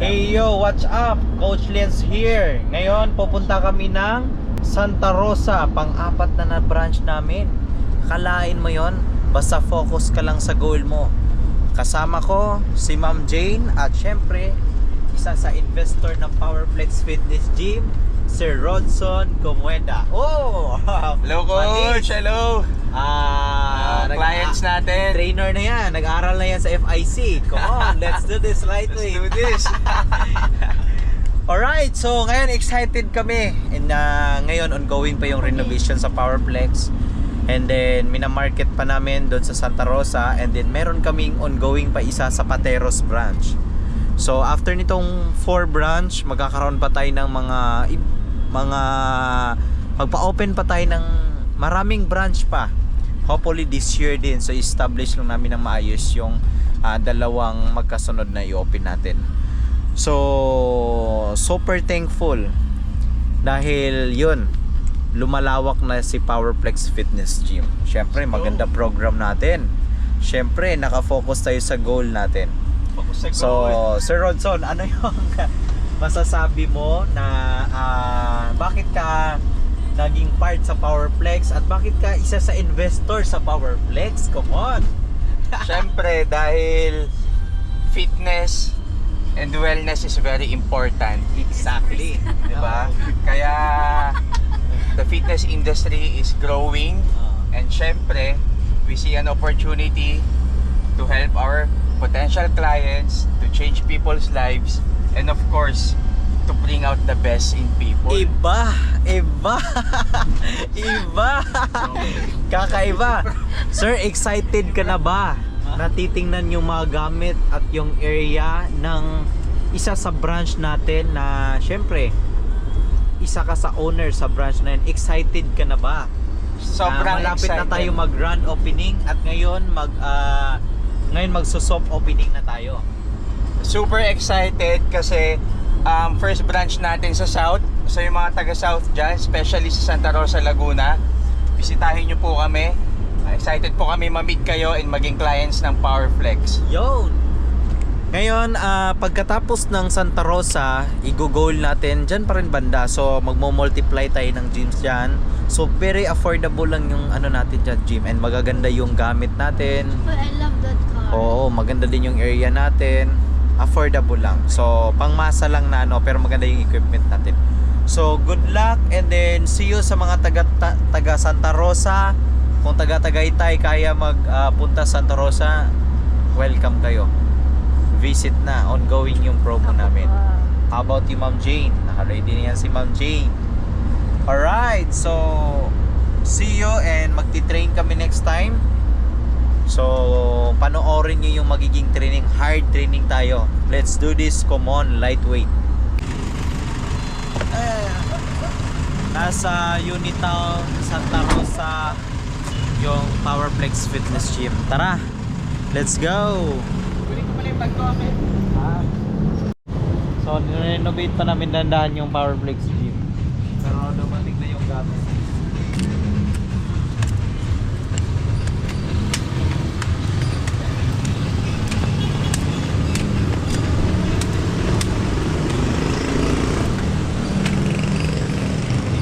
Hey yo, what's up? Coach Lens here. Ngayon, pupunta kami ng Santa Rosa, pang-apat na branch namin. Kalain mo yon, basta focus ka lang sa goal mo. Kasama ko si Ma'am Jane at syempre, isa sa investor ng Powerflex Fitness Gym, Sir Rodson Comueda. Oh! Hello coach, hello! nag- Clients natin. Trainer na yan, nag-aral na yan sa FIC. Come on, let's do this lightweight. Let's do this. Alright, so ngayon excited kami. And ngayon ongoing pa yung renovation sa Powerflex. And then minamarket pa namin doon sa Santa Rosa. And then meron kaming ongoing pa isa sa Pateros branch. So after nitong 4 branch, magkakaroon pa tayo ng mga magpa-open pa tayo ng maraming branch pa. Hopefully this year din. So establish lang namin ng maayos yung dalawang magkasunod na i-open natin. So super thankful dahil yun, lumalawak na si Powerflex Fitness Gym. Syempre maganda program natin. Syempre nakafocus tayo sa goal natin. So Sir Rodson, ano yung masasabi mo na bakit ka naging part sa Powerflex at bakit ka isa sa investor sa Powerflex? Come on! Siyempre dahil fitness and wellness is very important. Exactly. Diba? Kaya the fitness industry is growing and siyempre we see an opportunity to help our potential clients, to change people's lives, and of course to bring out the best in people. Iba! Kakaiba. Sir, excited ka na ba? Natitingnan yung mga gamit at yung area ng isa sa branch natin na syempre isa ka sa owner sa branch na yun. Excited ka na ba? Sobrang malapit excited. na tayo mag grand opening at ngayon magso-soft opening na tayo. Super excited kasi first branch natin sa South. So yung mga taga South dyan, especially sa Santa Rosa, Laguna, bisitahin nyo po kami. Excited po kami ma-meet kayo and maging clients ng Powerflex. Yun! Ngayon, pagkatapos ng Santa Rosa, i-goal natin dyan pa rin banda. So magmo-multiply tayo ng gyms dyan. So very affordable lang yung ano natin dyan, gym. And magaganda yung gamit natin. But I love that car. Oo, maganda din yung area natin. Affordable lang. So pangmasa lang na pero maganda yung equipment natin. So good luck and then see you sa mga taga Santa Rosa. Kung taga Tagaytay kaya magpunta Santa Rosa, welcome kayo. Visit na, ongoing yung promo namin. How about you Ma'am Jane? Naka-ready na yan si Ma'am Jane. Alright, so see you and magti-train kami next time. So panoorin nyo yung magiging training. Hard training tayo. Let's do this, come on, lightweight. Nasa Unitown, Santa Rosa yung Powerflex Fitness Gym. Tara, let's go! So nirenovate pa namin dandahan yung Powerflex Gym. Pero dumating na yung gamit.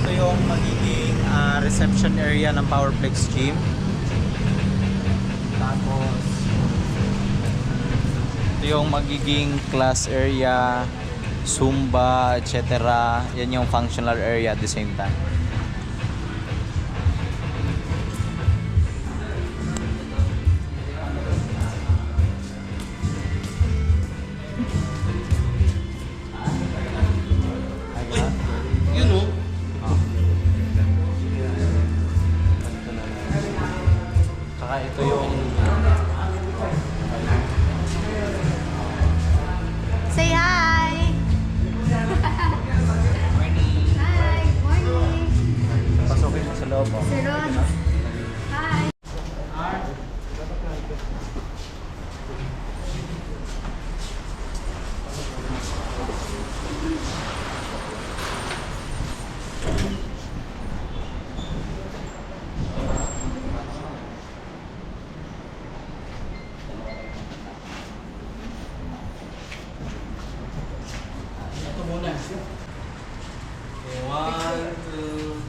Ito yung magiging reception area ng Powerflex Gym. Tapos ito yung magiging class area, Zumba, etc. Yan yung functional area at the same time. Saka ito yung Say hi! Hi, morning! One, two,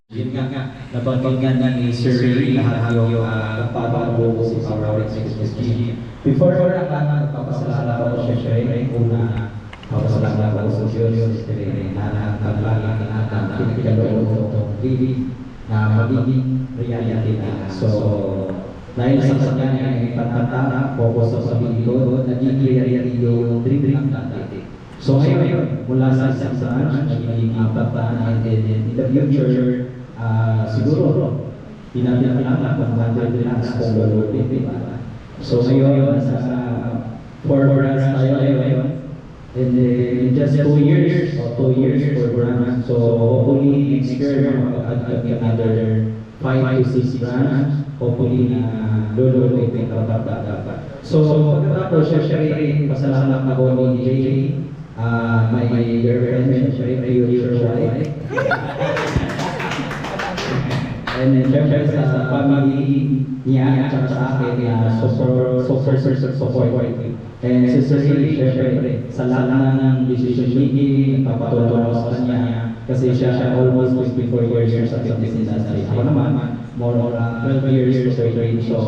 Yun nga, nabanggit nga ni Sir Ray lahat yung papabuo si Power XSG. Before ang papasalamat ko siya una, papasalamat ko sa Diyos, na naglalang natin pinagkaloob itong really na magiging reality na. So, dahil sa kanya ay patata, focus sa paglingkod, naging reality yung dream natin. So ngayon, mula sa isang branch, naging apat na, and then in the future, siguro, pinapinakala kung bakit na sa lulupin, di ba? So ngayon, sa 4 branch tayo ngayon, and then in just 2 years, or 2 years for branch, so hopefully next year, mag-add another 5 to 6 branch, hopefully na lulupin dapat. So pagkatapos, syempre, pasalamat ako ni JJ, my girlfriend, syempre, future wife. And then, syempre, sa family niya, at saka sa akin, support. And Sister Ray, syempre, sa lahat ng decision making, nagpapatulong ako sa kanya, kasi siya almost 24 years sa fitness industry. Ako naman, more 12 years to 13. So,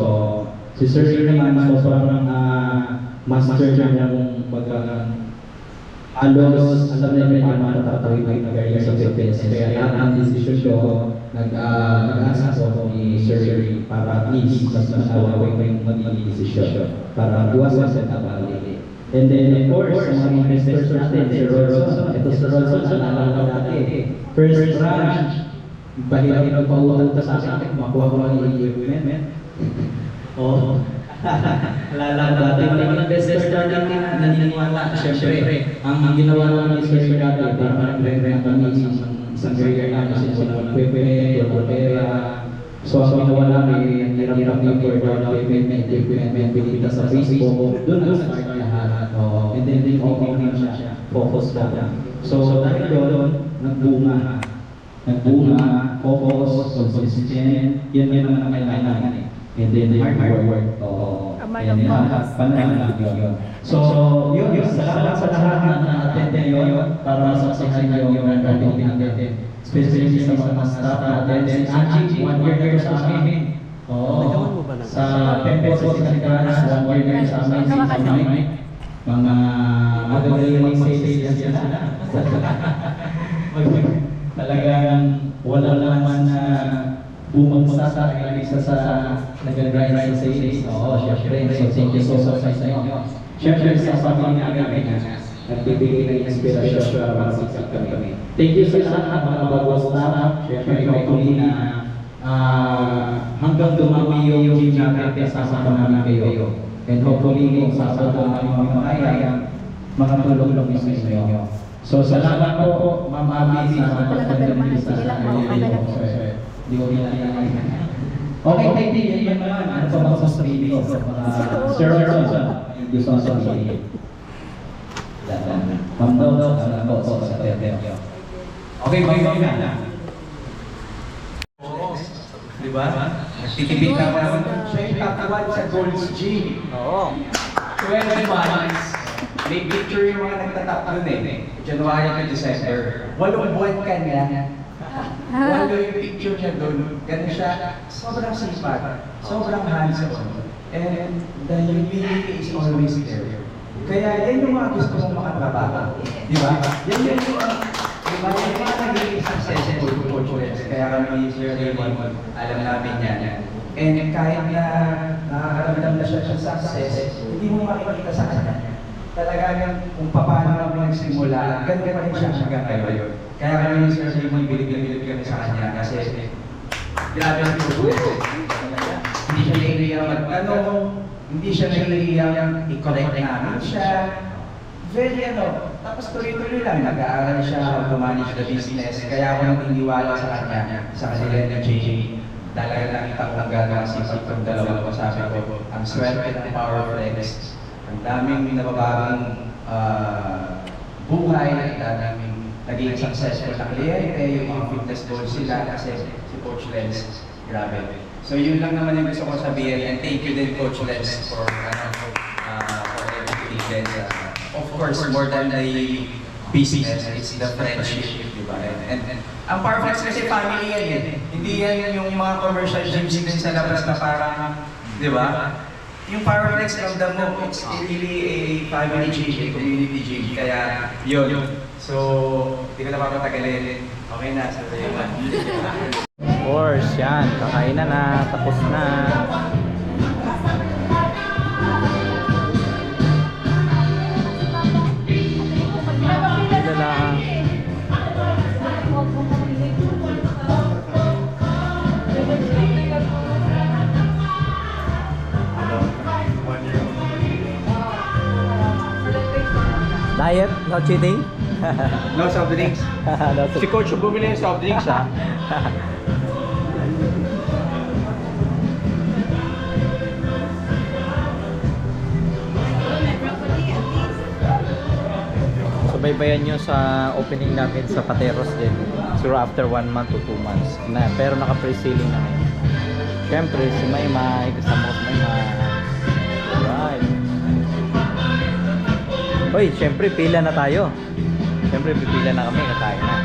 Sister Ray naman, sobrang master niya ng halos alam na yung mga tatawid na career sa fitness. Kaya lahat ng decision ko, nag-ask ako ni Sir Ray para at least mas malawak yung magiging decision para buwas sa tabali. And then of course, sa mga investors natin, Sir Rolson, ito Sir Rolson, naalala natin, first branch, bahirap magpautang sa akin, makuha ko lang yung equipment. Oh. Lala dati mga investor natin naniniwala, syempre ang ginawa namin sa Sir dati para mag-rent kami isang career namin sa walang equipment, walang pera. So ang ginawa namin, hirap kami for down payment, equipment, binita sa Facebook, doon start lahat. And then okay na siya, focus na. So dahil doon, nagbunga, focus, consistent, yan naman ang kailangan eh. And then hard work. And then panahon yun. So, yun. Salamat sa lahat na attend yun para masaksihan yung meeting natin. Especially sa mga staff natin. Then, Angie, 1 year sa amin. Sa Tempo City Branch, 1 year sa amin. Mga magaling sales yan sila. Talagang wala naman na bumagsa sa isa sa nag-grind sa sales. Oo, syempre. So, thank you so much sa inyo. Syempre, sa pamilya namin, nagbibigay ng inspirasyon para masikap kami. Thank you sa lahat mga bagong staff. Syempre, hopefully na hanggang dumami yung gym natin, kasama namin kayo. And hopefully, kung sasabot namin mga kaya, mga tulong sa inyo. So, salamat po, Ma'am Abby, sa pagkakataon sa inyo. Okay, thank you. Yan naman. Ano pa mga sasabihin ko? Sir Rolson, gusto ko sabihin. Ma'am Dog, ano po sa Teo. Okay, may na. Oo. Diba? Nagtitipid ka pa naman. Siya yung tatawa sa Gold's Gym. Oo. 12 months. May picture yung mga nagtatap nun eh. January to December. 8 buwan ka niya. Walo yung picture niya doon, ganun siya, sobrang sipag, sobrang hands-on, and the humility is always there. Kaya yan yung mga gusto mong makatrabaho, di ba? Yan yung mga naging Kaya kami ni Sir Raymond, alam namin yan. And kahit na nakakaramdam na siya ng success, hindi mo makikita sa kanya. Talagang kung paano kami nagsimula, ganda pa rin siya hanggang ngayon. Kaya kami ni Sir Raymond, bilib kami sa kanya kasi grabe ang progress. Hindi siya nahihiyang mag-ano, hindi siya nahihiyang i-correct namin siya. Very tapos tuloy-tuloy lang, nag-aaral siya to manage the business. Kaya ako nang iniwala sa kanya, sa kanila ng JJ. Talaga nakita ko ang gano'ng sipag ng dalawa ko. Sabi ko, ang swerte ng Powerflex, ang daming nababagong buhay, ang daming naging successful na kliyente, yung mga fitness goals sila kasi si Coach Lens, grabe. So yun lang naman yung gusto ko sabihin, and thank you din Coach Lens for everything din. Of course, more than the business, it's the friendship, di ba? And ang Powerflex kasi family yan eh. Hindi yan yung mga commercial gyms din sa labas na parang, di ba? Yung Powerflex, ramdam mo, it's really a family gym, a community gym. Kaya yun. So, hindi ko na papatagalin. Okay na, sa Raymond. Of course, yan. Kakain na. Tapos na. Ito lang. Diet? No cheating? No soft drinks. No Si Coach yung bumili ng soft drinks ha. Subaybayan nyo sa opening namin sa Pateros din. Siguro after 1 month to 2 months. Pero naka-pre-sealing na ngayon. Siyempre, si Maymay, kasama ko si Maymay. Alright. Uy, siyempre, pila na tayo. Siyempre, pipila na kami, kakain na.